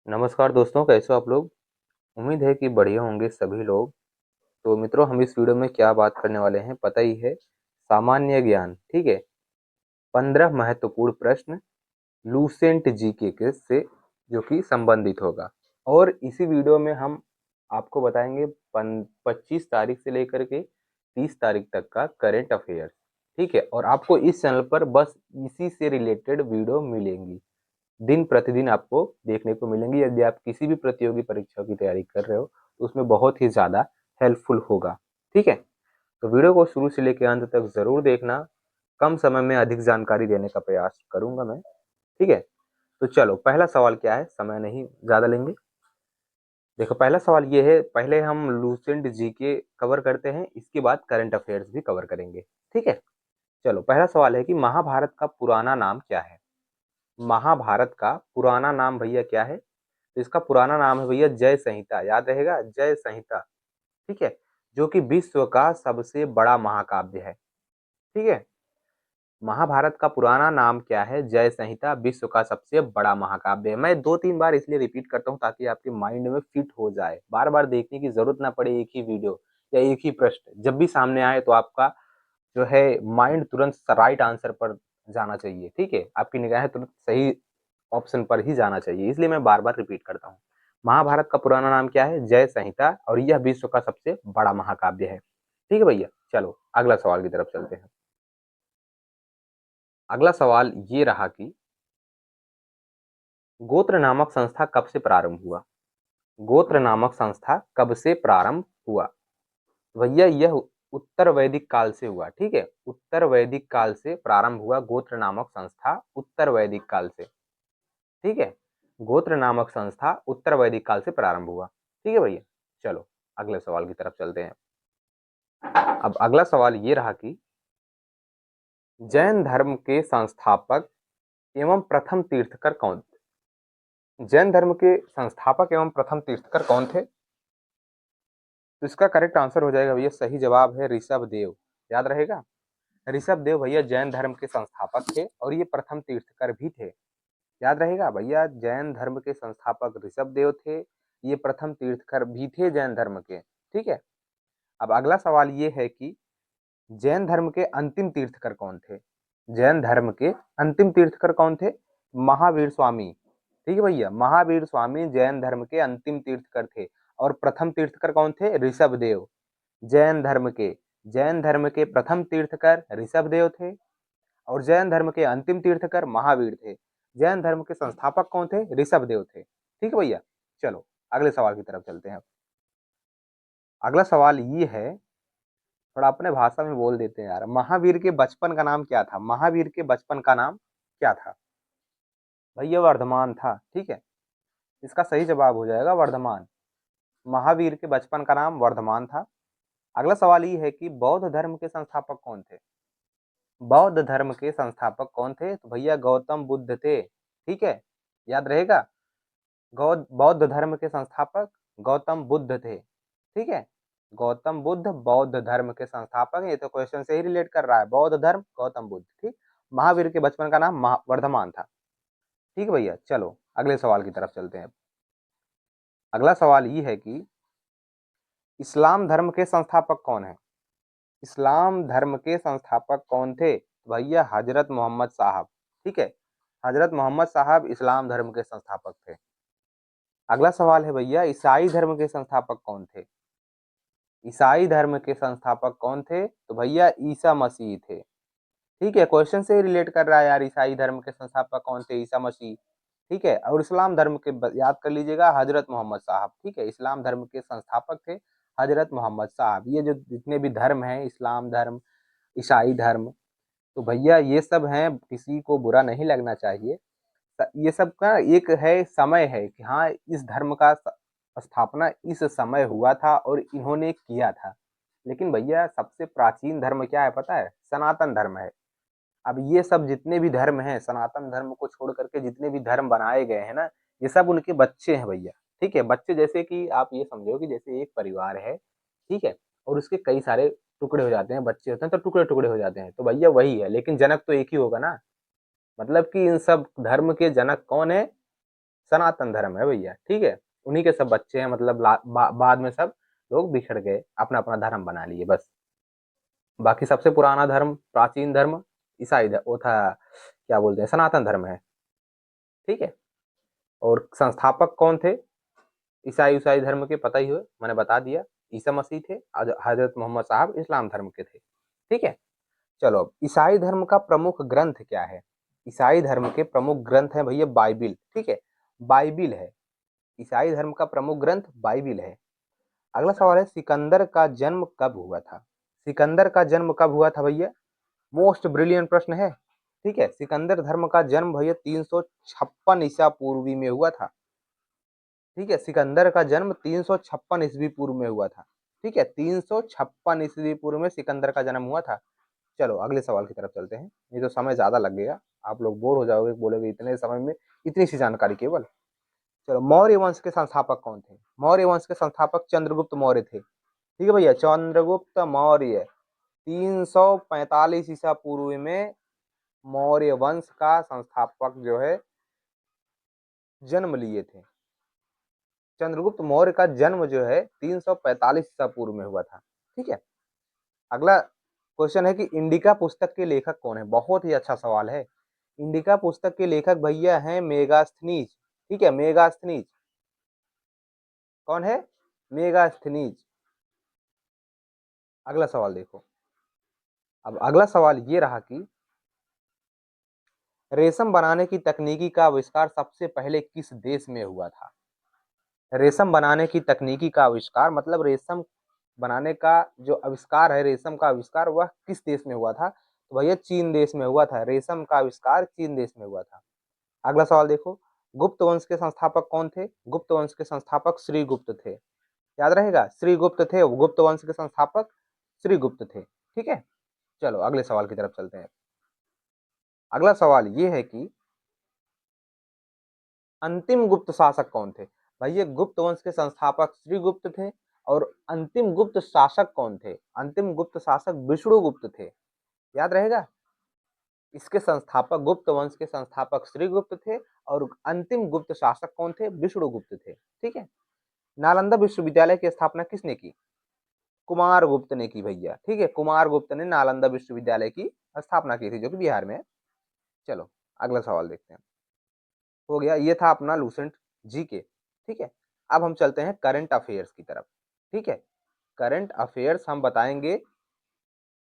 नमस्कार दोस्तों, कैसे हो आप लोग। उम्मीद है कि बढ़िया होंगे सभी लोग। तो मित्रों, हम इस वीडियो में क्या बात करने वाले हैं पता ही है। सामान्य ज्ञान, ठीक है। 15 महत्वपूर्ण प्रश्न लूसेंट जीके के से जो कि संबंधित होगा। और इसी वीडियो में हम आपको बताएंगे 25 तारीख से लेकर के 30 तारीख तक का करेंट अफेयर्स, ठीक है। और आपको इस चैनल पर बस इसी से रिलेटेड वीडियो मिलेंगी, दिन प्रतिदिन आपको देखने को मिलेंगी। यदि आप किसी भी प्रतियोगी परीक्षा की तैयारी कर रहे हो तो उसमें बहुत ही ज़्यादा हेल्पफुल होगा, ठीक है। तो वीडियो को शुरू से लेकर अंत तक ज़रूर देखना। कम समय में अधिक जानकारी देने का प्रयास करूंगा मैं, ठीक है। तो चलो, पहला सवाल क्या है, समय नहीं ज़्यादा लेंगे। देखो, पहला सवाल ये है, पहले हम लूसेंट जीके कवर करते हैं, इसके बाद करंट अफेयर्स भी कवर करेंगे, ठीक है। चलो, पहला सवाल है कि महाभारत का पुराना नाम क्या है। महाभारत का पुराना नाम भैया क्या है। तो इसका पुराना नाम है भैया जय संहिता, याद रहेगा, जय संहिता, ठीक है। जो कि विश्व का सबसे बड़ा महाकाव्य है, ठीक है। महाभारत का पुराना नाम क्या है, जय संहिता, विश्व का सबसे बड़ा महाकाव्य है। मैं 2-3 बार इसलिए रिपीट करता हूँ ताकि आपके माइंड में फिट हो जाए, बार बार देखने की जरूरत ना पड़े। एक ही वीडियो या एक ही प्रश्न जब भी सामने आए तो आपका जो है माइंड तुरंत राइट आंसर पर जाना चाहिए, ठीक है। आपकी निगाहें तुरंत सही ऑप्शन पर ही जाना चाहिए, इसलिए मैं बार बार रिपीट करता हूँ। महाभारत का पुराना नाम क्या है, जय संहिता, और यह विश्व का सबसे बड़ा महाकाव्य है, ठीक है भैया। चलो अगला सवाल की तरफ चलते हैं। अगला सवाल ये रहा कि गोत्र नामक संस्था कब से प्रारंभ हुआ। गोत्र नामक संस्था कब से प्रारंभ हुआ। भैया यह उत्तर वैदिक काल से हुआ, ठीक है। उत्तर वैदिक काल से प्रारंभ हुआ गोत्र नामक संस्था, उत्तर वैदिक काल से, ठीक है। गोत्र नामक संस्था उत्तर वैदिक काल से प्रारंभ हुआ, ठीक है भैया। चलो अगले सवाल की तरफ चलते हैं। अब अगला सवाल ये रहा कि जैन धर्म के संस्थापक एवं प्रथम तीर्थकर कौन थे। जैन धर्म के संस्थापक एवं प्रथम तीर्थकर कौन थे। तो इसका करेक्ट आंसर हो जाएगा भैया, सही जवाब है ऋषभ देव, याद रहेगा। ऋषभ देव भैया जैन धर्म के संस्थापक थे और ये प्रथम तीर्थकर भी थे, याद रहेगा भैया। जैन धर्म के संस्थापक ऋषभ देव थे, ये प्रथम तीर्थकर भी थे जैन धर्म के, ठीक है। अब अगला सवाल ये है कि जैन धर्म के अंतिम तीर्थकर कौन थे। जैन धर्म के अंतिम तीर्थकर कौन थे। महावीर स्वामी, ठीक है भैया। महावीर स्वामी जैन धर्म के अंतिम तीर्थकर थे। और प्रथम तीर्थकर कौन थे, ऋषभ देव। जैन धर्म के प्रथम तीर्थकर ऋषभ देव थे और जैन धर्म के अंतिम तीर्थकर महावीर थे। जैन धर्म के संस्थापक कौन थे, ऋषभ देव थे, ठीक है भैया। चलो अगले सवाल की तरफ चलते हैं। अगला सवाल ये है, थोड़ा अपने भाषा में बोल देते हैं यार। महावीर के बचपन का नाम क्या था। महावीर के बचपन का नाम क्या था भैया, वर्धमान था, ठीक है। इसका सही जवाब हो जाएगा वर्धमान। महावीर के बचपन का नाम वर्धमान था। अगला सवाल ये है कि बौद्ध धर्म के संस्थापक कौन थे। बौद्ध धर्म के संस्थापक कौन थे, तो भैया गौतम बुद्ध थे, ठीक है, याद रहेगा। बौद्ध धर्म के संस्थापक गौतम बुद्ध थे, ठीक है। गौतम बुद्ध बौद्ध धर्म के संस्थापक हैं। ये तो क्वेश्चन से ही रिलेट कर रहा है, बौद्ध धर्म गौतम बुद्ध, ठीक। महावीर के बचपन का नाम वर्धमान था, ठीक है भैया। चलो अगले सवाल की तरफ चलते हैं। अगला सवाल ये है कि इस्लाम धर्म के संस्थापक कौन है। इस्लाम धर्म के संस्थापक कौन थे, तो भैया हजरत मोहम्मद साहब, ठीक है। हजरत मोहम्मद साहब इस्लाम धर्म के संस्थापक थे। अगला सवाल है भैया, ईसाई धर्म के संस्थापक कौन थे। ईसाई धर्म के संस्थापक कौन थे, तो भैया ईसा मसीह थे, ठीक है। क्वेश्चन से ही रिलेट कर रहा है यार, ईसाई धर्म के संस्थापक कौन थे, ईसा मसीह, ठीक है। और इस्लाम धर्म के याद कर लीजिएगा, हजरत मोहम्मद साहब, ठीक है। इस्लाम धर्म के संस्थापक थे हजरत मोहम्मद साहब। ये जो जितने भी धर्म हैं, इस्लाम धर्म, ईसाई धर्म, तो भैया ये सब हैं, किसी को बुरा नहीं लगना चाहिए। ये सब का एक है समय है कि हाँ, इस धर्म का स्थापना इस समय हुआ था और इन्होंने किया था। लेकिन भैया सबसे प्राचीन धर्म क्या है पता है, सनातन धर्म है। अब ये सब जितने भी धर्म हैं, सनातन धर्म को छोड़ करके जितने भी धर्म बनाए गए हैं ना, ये सब उनके बच्चे हैं भैया, ठीक है। बच्चे जैसे कि आप ये समझो कि जैसे एक परिवार है, ठीक है, और उसके कई सारे टुकड़े हो जाते हैं, बच्चे होते हैं तो टुकड़े टुकड़े हो जाते हैं, तो भैया वही है, लेकिन जनक तो एक ही होगा ना। मतलब कि इन सब धर्म के जनक कौन है, सनातन धर्म है भैया, ठीक है। उन्हीं के सब बच्चे हैं, मतलब बाद में सब लोग बिछड़ गए, अपना अपना धर्म बना लिए बस। बाकी सबसे पुराना धर्म, प्राचीन धर्म ईसाई वो था, क्या बोलते हैं, सनातन धर्म है, ठीक है। और संस्थापक कौन थे ईसाई ईसाई धर्म के, पता ही हो, मैंने बता दिया, ईसा मसीह थे, हजरत मोहम्मद साहब इस्लाम धर्म के थे, ठीक है। चलो, अब ईसाई धर्म का प्रमुख ग्रंथ क्या है? ईसाई धर्म के प्रमुख ग्रंथ है भैया बाइबिल, ठीक है, बाइबिल है। ईसाई धर्म का प्रमुख ग्रंथ बाइबिल है। अगला सवाल है, सिकंदर का जन्म कब हुआ था? सिकंदर का जन्म कब हुआ था भैया? मोस्ट ब्रिलियंट प्रश्न है, ठीक है। सिकंदर धर्म का जन्म भैया 356 ईसा पूर्वी में हुआ था, ठीक है। सिकंदर का जन्म 356 ईस्वी पूर्व में हुआ था, ठीक है। 356 ईस्वी पूर्व में सिकंदर का जन्म हुआ था। चलो अगले सवाल की तरफ चलते हैं, ये तो समय ज्यादा लग गया, आप लोग बोर हो जाओगे, बोलोगे इतने समय में इतनी सी जानकारी केवल। चलो, मौर्य वंश के संस्थापक कौन थे? मौर्य वंश के संस्थापक चंद्रगुप्त मौर्य थे, ठीक है भैया। चंद्रगुप्त मौर्य 345 ईसा पूर्व में मौर्य वंश का संस्थापक जो है जन्म लिए थे। चंद्रगुप्त मौर्य का जन्म जो है 345 ईसा पूर्व में हुआ था, ठीक है। अगला क्वेश्चन है कि इंडिका पुस्तक के लेखक कौन है? बहुत ही अच्छा सवाल है। इंडिका पुस्तक के लेखक भैया हैं मेगास्थनीज, ठीक है, मेगास्थनीज। कौन है? मेगास्थनीज। अगला सवाल देखो, अब अगला सवाल ये रहा कि रेशम बनाने की तकनीकी का आविष्कार सबसे पहले किस देश में हुआ था? रेशम बनाने की तकनीकी का आविष्कार, मतलब रेशम बनाने का जो आविष्कार है, रेशम का आविष्कार, वह किस देश में हुआ था? तो भैया चीन देश में हुआ था, रेशम का आविष्कार चीन देश में हुआ था। अगला सवाल देखो, गुप्त वंश के संस्थापक कौन थे? गुप्त वंश के संस्थापक श्रीगुप्त थे, याद रहेगा, श्रीगुप्त थे, गुप्त वंश के संस्थापक श्रीगुप्त थे, ठीक है। चलो अगले सवाल की तरफ चलते हैं। अगला सवाल ये है कि अंतिम गुप्त शासक कौन थे? भैया गुप्त वंश के संस्थापक श्रीगुप्त थे, और अंतिम गुप्त शासक कौन थे? अंतिम गुप्त शासक विष्णुगुप्त थे, याद रहेगा। इसके संस्थापक, गुप्त वंश के संस्थापक श्रीगुप्त थे, और अंतिम गुप्त शासक कौन थे? विष्णुगुप्त थे, ठीक है। नालंदा विश्वविद्यालय की स्थापना किसने की? कुमार गुप्त ने की भैया, ठीक है। कुमार गुप्त ने नालंदा विश्वविद्यालय की स्थापना की थी, जो कि बिहार में है। चलो अगला सवाल देखते हैं। हो गया, ये था अपना लूसेंट जी के, ठीक है। अब हम चलते हैं करंट अफेयर्स की तरफ, ठीक है। करंट अफेयर्स हम बताएंगे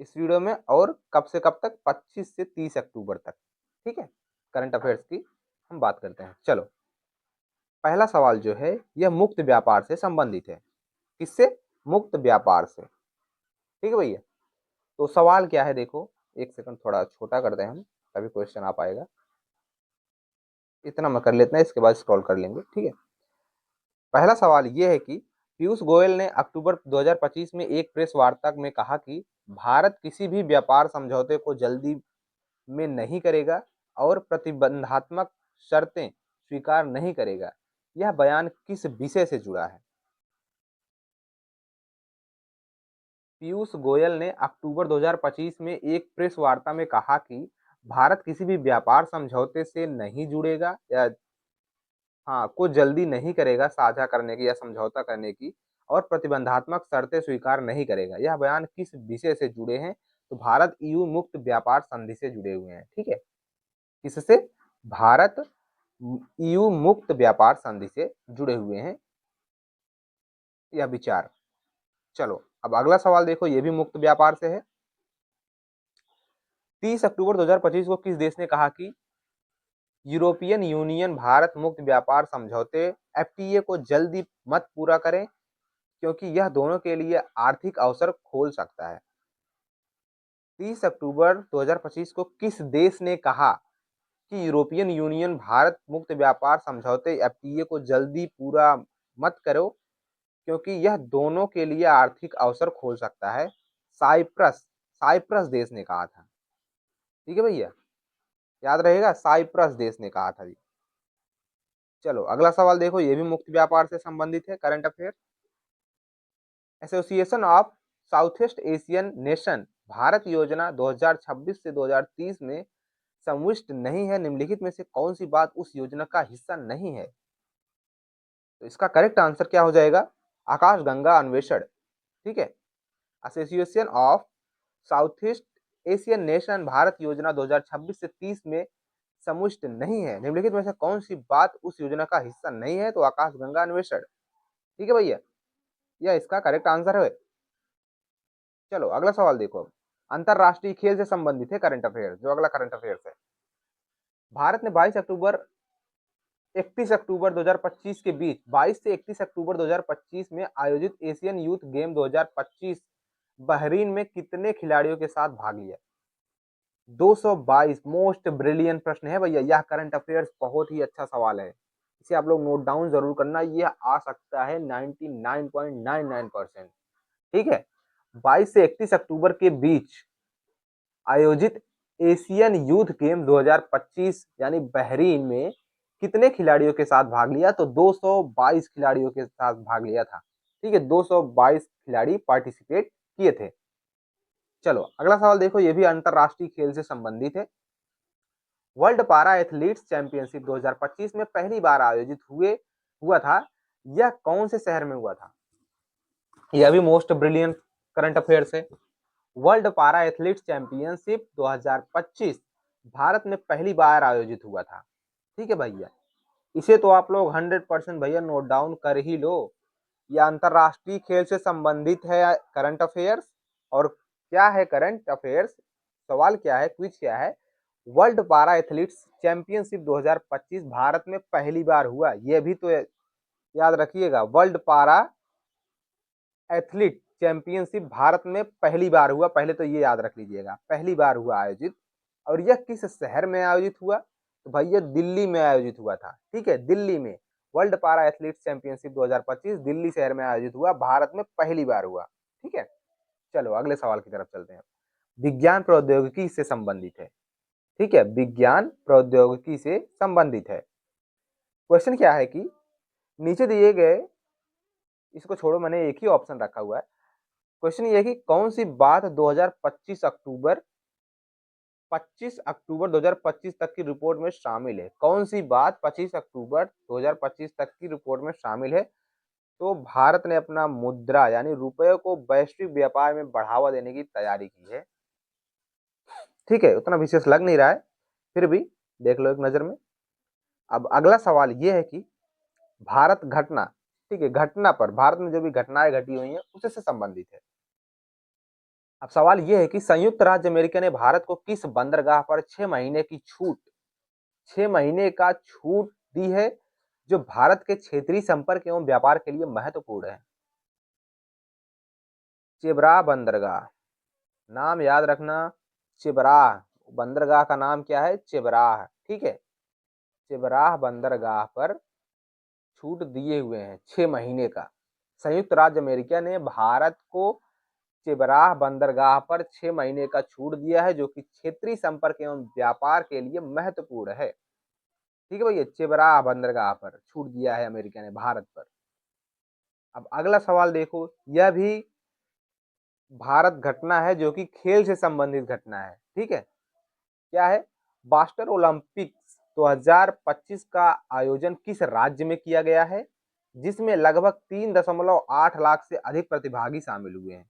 इस वीडियो में, और कब से कब तक? 25 से 30 अक्टूबर तक, ठीक है। करंट अफेयर्स की हम बात करते हैं। चलो, पहला सवाल जो है यह मुक्त व्यापार से संबंधित है। किससे? मुक्त व्यापार से, ठीक है भैया। तो सवाल क्या है देखो, एक सेकंड थोड़ा छोटा करते हैं हम, तभी क्वेश्चन आ पाएगा। इतना मैं कर लेते हैं, इसके बाद स्क्रॉल कर लेंगे, ठीक है। पहला सवाल ये है कि पीयूष गोयल ने अक्टूबर 2025 में एक प्रेस वार्ता में कहा कि भारत किसी भी व्यापार समझौते को जल्दी में नहीं करेगा और प्रतिबंधात्मक शर्तें स्वीकार नहीं करेगा। यह बयान किस विषय से जुड़ा है? पीयूष गोयल ने अक्टूबर 2025 में एक प्रेस वार्ता में कहा कि भारत किसी भी व्यापार समझौते से नहीं जुड़ेगा, या हाँ को जल्दी नहीं करेगा साझा करने की या समझौता करने की, और प्रतिबंधात्मक शर्तें स्वीकार नहीं करेगा। यह बयान किस विषय से जुड़े हैं? तो भारत ईयू मुक्त व्यापार संधि से जुड़े हुए हैं, ठीक है। किससे? भारत ईयू मुक्त व्यापार संधि से जुड़े हुए हैं, यह विचार। चलो अब अगला सवाल देखो, ये भी मुक्त व्यापार से है। 30 अक्टूबर 2025 को किस देश ने कहा कि यूरोपियन यूनियन भारत मुक्त व्यापार समझौते एफटीए को जल्दी मत पूरा करें, क्योंकि यह दोनों के लिए आर्थिक अवसर खोल सकता है? 30 अक्टूबर 2025 को किस देश ने कहा कि यूरोपियन यूनियन भारत मुक्त व्यापार समझौते एफटीए को जल्दी पूरा मत करो, क्योंकि यह दोनों के लिए आर्थिक अवसर खोल सकता है? साइप्रस, साइप्रस देश ने कहा था, ठीक है भैया, याद रहेगा, साइप्रस देश ने कहा था जी। चलो अगला सवाल देखो, ये भी मुक्त व्यापार से संबंधित है, current affair. Association of south east Asian nation Bharat योजना 2026 से 2030 में संविष्ट नहीं है, निम्नलिखित में से कौन सी बात उस योजना का हिस्सा नहीं है? तो इसका करेक्ट आंसर क्या हो जाएगा? आकाश गंगा अन्वेषण। ठीक है, association of south east Asian nation Bharat योजना 2026 से 30 में समुष्ट नहीं है। निम्नलिखित में से कौन सी बात उस योजना का हिस्सा नहीं है? तो आकाश गंगा अन्वेषण। ठीक है भैया, यह इसका करेक्ट आंसर है। चलो अगला सवाल देखो। अंतरराष्ट्रीय खेल से संबंधित है करंट अफेयर, जो अगला करंट अफेयर्स है। भारत ने 31 अक्टूबर 2025 के बीच 22 से 31 अक्टूबर 2025 में आयोजित एशियन यूथ गेम 2025 बहरीन में कितने खिलाड़ियों के साथ भाग लिया? 222। मोस्ट ब्रिलियंट प्रश्न है भैया, यह करंट अफेयर्स बहुत ही अच्छा सवाल है, इसे आप लोग नोट डाउन जरूर करना, यह आ सकता है 99.99%। ठीक है, 22 से 31 अक्टूबर के बीच आयोजित एशियन यूथ गेम 2025 यानी बहरीन में कितने खिलाड़ियों के साथ भाग लिया? तो 222 खिलाड़ियों के साथ भाग लिया था। ठीक है, 222 खिलाड़ी पार्टिसिपेट किए थे। चलो अगला सवाल देखो, ये भी अंतरराष्ट्रीय खेल से संबंधित है। वर्ल्ड पारा एथलीट्स चैंपियनशिप 2025 में पहली बार आयोजित हुआ था, यह कौन से शहर में हुआ था? यह भी मोस्ट ब्रिलियंट करंट अफेयर्स है। वर्ल्ड पारा एथलीट्स चैंपियनशिप 2025 भारत में पहली बार आयोजित हुआ था। ठीक है भैया, इसे तो आप लोग 100% भैया नोट डाउन कर ही लो। यह अंतरराष्ट्रीय खेल से संबंधित है करंट अफेयर्स। और क्या है करंट अफेयर्स, सवाल क्या है, क्विज क्या है? वर्ल्ड पारा एथलीट्स चैंपियनशिप 2025 भारत में पहली बार हुआ, यह भी तो याद रखिएगा। वर्ल्ड पारा एथलीट चैंपियनशिप भारत में पहली बार हुआ, पहले तो ये याद रख लीजिएगा, पहली बार हुआ आयोजित। और यह किस शहर में आयोजित हुआ? तो भैया दिल्ली में आयोजित हुआ था। ठीक है, दिल्ली में वर्ल्ड पारा एथलीट्स चैंपियनशिप 2025 दिल्ली शहर में आयोजित हुआ, भारत में पहली बार हुआ। ठीक है, चलो अगले सवाल की तरफ चलते हैं। विज्ञान प्रौद्योगिकी से संबंधित है। ठीक है, विज्ञान प्रौद्योगिकी से संबंधित है। क्वेश्चन क्या है कि नीचे दिए गए, इसको छोड़ो, मैंने एक ही ऑप्शन रखा हुआ है। क्वेश्चन ये है कि कौन सी बात 25 अक्टूबर 2025 तक की रिपोर्ट में शामिल है? कौन सी बात 25 अक्टूबर 2025 तक की रिपोर्ट में शामिल है? तो भारत ने अपना मुद्रा यानी रुपये को वैश्विक व्यापार में बढ़ावा देने की तैयारी की है। ठीक है, उतना विशेष लग नहीं रहा है, फिर भी देख लो एक नजर में। अब अगला सवाल ये है कि भारत घटना, ठीक है, घटना पर भारत में जो भी घटनाएं घटी हुई हैं उससे संबंधित है। अब सवाल यह है कि संयुक्त राज्य अमेरिका ने भारत को किस बंदरगाह पर 6 महीने की छूट, 6 महीने का छूट दी है, जो भारत के क्षेत्रीय संपर्क एवं व्यापार के लिए महत्वपूर्ण है? चेबरा बंदरगाह, नाम याद रखना, चेबराह बंदरगाह का नाम क्या है? चेबराह। ठीक है, चेबराह बंदरगाह पर छूट दिए हुए हैं 6 महीने का। संयुक्त राज्य अमेरिका ने भारत को चेबराह बंदरगाह पर 6 महीने का छूट दिया है, जो कि क्षेत्रीय संपर्क एवं व्यापार के लिए महत्वपूर्ण है। ठीक है भैया, चेबराह बंदरगाह पर छूट दिया है अमेरिका ने भारत पर। अब अगला सवाल देखो, यह भी भारत घटना है जो कि खेल से संबंधित घटना है। ठीक है, क्या है? बास्टर ओलंपिक्स 2025 का आयोजन किस राज्य में किया गया है, जिसमें लगभग 3.8 लाख से अधिक प्रतिभागी शामिल हुए हैं?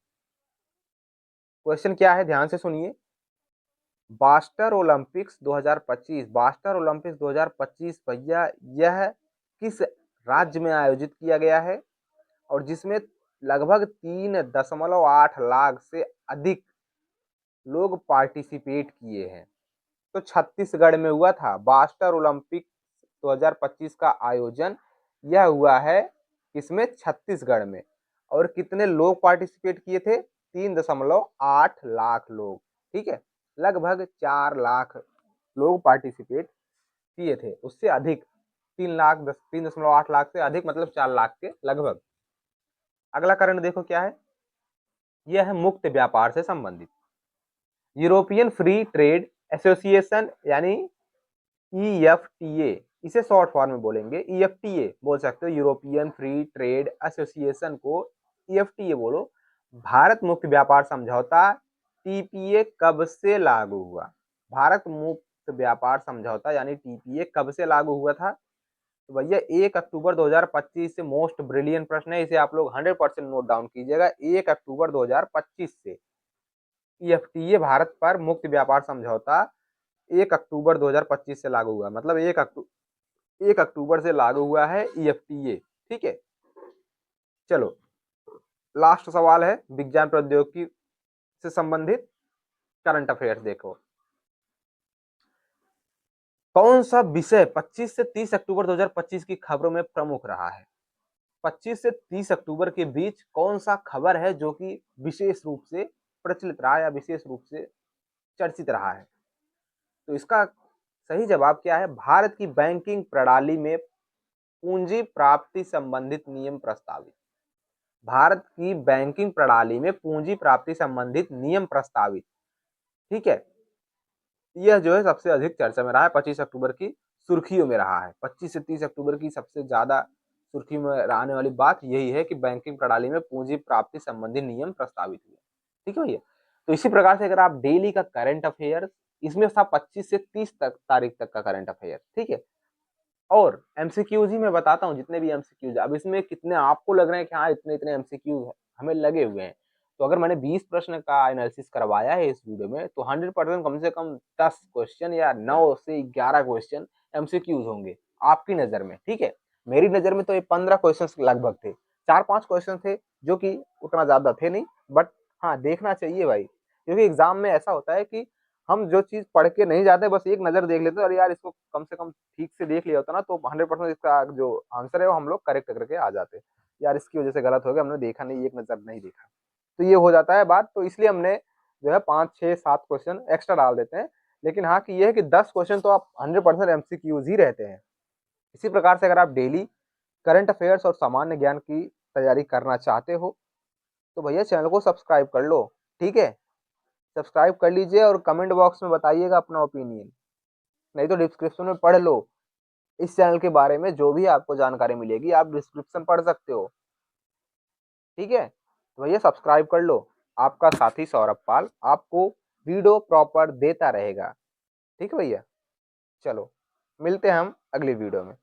क्वेश्चन क्या है, ध्यान से सुनिए। बास्टर ओलंपिक्स 2025, बास्टर ओलंपिक्स 2025 भैया यह किस राज्य में आयोजित किया गया है और जिसमें लगभग 3.8 लाख से अधिक लोग पार्टिसिपेट किए हैं? तो छत्तीसगढ़ में हुआ था बास्टर ओलंपिक 2025 का आयोजन, यह हुआ है इसमें छत्तीसगढ़ में। और कितने लोग पार्टिसिपेट किए थे? 3.8 लाख लोग। ठीक है, लगभग 4 लाख लोग पार्टिसिपेट किए थे, उससे अधिक 3.8 लाख से अधिक, मतलब 4 लाख के लगभग। अगला कारण देखो क्या है, यह है मुक्त व्यापार से संबंधित। यूरोपियन फ्री ट्रेड एसोसिएशन यानी EFTA, इसे शॉर्ट फॉर्म में बोलेंगे EFTA बोल सकते हो, यूरोपियन फ्री ट्रेड एसोसिएशन को EFTA बोलो। भारत मुक्त व्यापार समझौता TPA कब से लागू हुआ? भारत मुक्त व्यापार समझौता यानी TPA कब से लागू हुआ था? तो भैया 1 अक्टूबर 2025 से मोस्ट ब्रिलियंट प्रश्न है, इसे आप लोग 100% नोट डाउन कीजिएगा। 1 अक्टूबर 2025 से ईएफटीए भारत पर मुक्त व्यापार समझौता 1 अक्टूबर 2025 से लागू हुआ, मतलब 1 अक्टूबर से लागू हुआ है ईएफटीए। ठीक है, चलो लास्ट सवाल है विज्ञान प्रौद्योगिकी से संबंधित करंट अफेयर्स। देखो कौन सा विषय 25 से 30 अक्टूबर 2025 की खबरों में प्रमुख रहा है? 25 से 30 अक्टूबर के बीच कौन सा खबर है जो कि विशेष रूप से प्रचलित रहा या विशेष रूप से चर्चित रहा है? तो इसका सही जवाब क्या है? भारत की बैंकिंग प्रणाली में पूंजी प्राप्ति संबंधित नियम प्रस्तावित। भारत की बैंकिंग प्रणाली में पूंजी प्राप्ति संबंधित नियम प्रस्तावित। ठीक है, यह जो है सबसे अधिक चर्चा में रहा है, 25 अक्टूबर की सुर्खियों में रहा है। 25 से 30 अक्टूबर की सबसे ज्यादा सुर्खियों में रहने वाली बात यही है कि बैंकिंग प्रणाली में पूंजी प्राप्ति संबंधी नियम प्रस्तावित हुए। ठीक है भैया, तो इसी प्रकार से अगर आप डेली का करंट अफेयर, इसमें था 25 से 30 तारीख तक का करंट अफेयर। ठीक है, और एमसीक्यूज ही मैं बताता हूँ जितने भी एमसीक्यूज। अब इसमें कितने आपको लग रहे हैं कि हाँ इतने इतने एमसीक्यूज हमें लगे हुए हैं, तो अगर मैंने 20 प्रश्न का एनालिसिस करवाया है इस वीडियो में, तो 100% कम से कम 10 क्वेश्चन या 9 से 11 क्वेश्चन एमसीक्यूज होंगे आपकी नजर में। ठीक है, मेरी नजर में तो ये 15 क्वेश्चन लगभग थे। 4-5 क्वेश्चन थे जो कि उतना ज्यादा थे नहीं, बट हाँ देखना चाहिए भाई, क्योंकि एग्जाम में ऐसा होता है कि हम जो चीज पढ़ के नहीं जाते, बस एक नजर देख लेते हैं, और यार इसको कम से कम ठीक से देख लिया होता ना, तो 100% इसका जो आंसर है वो हम लोग करेक्ट करके आ जाते। यार इसकी वजह से गलत हो गया, हमने देखा नहीं, एक नजर नहीं देखा, तो ये हो जाता है बात। तो इसलिए हमने जो है 5-6-7 क्वेश्चन एक्स्ट्रा डाल देते हैं। लेकिन हाँ कि ये है कि 10 क्वेश्चन तो आप 100% एमसीक्यूज ही रहते हैं। इसी प्रकार से अगर आप डेली करंट अफेयर्स और सामान्य ज्ञान की तैयारी करना चाहते हो तो भैया चैनल को सब्सक्राइब कर लो। ठीक है, सब्सक्राइब कर लीजिए और कमेंट बॉक्स में बताइएगा अपना ओपिनियन, नहीं तो डिस्क्रिप्शन में पढ़ लो इस चैनल के बारे में, जो भी आपको जानकारी मिलेगी आप डिस्क्रिप्शन पढ़ सकते हो। ठीक है, तो भैया सब्सक्राइब कर लो। आपका साथी सौरभ पाल आपको वीडियो प्रॉपर देता रहेगा। ठीक है भैया, चलो मिलते हैं हम अगली वीडियो में।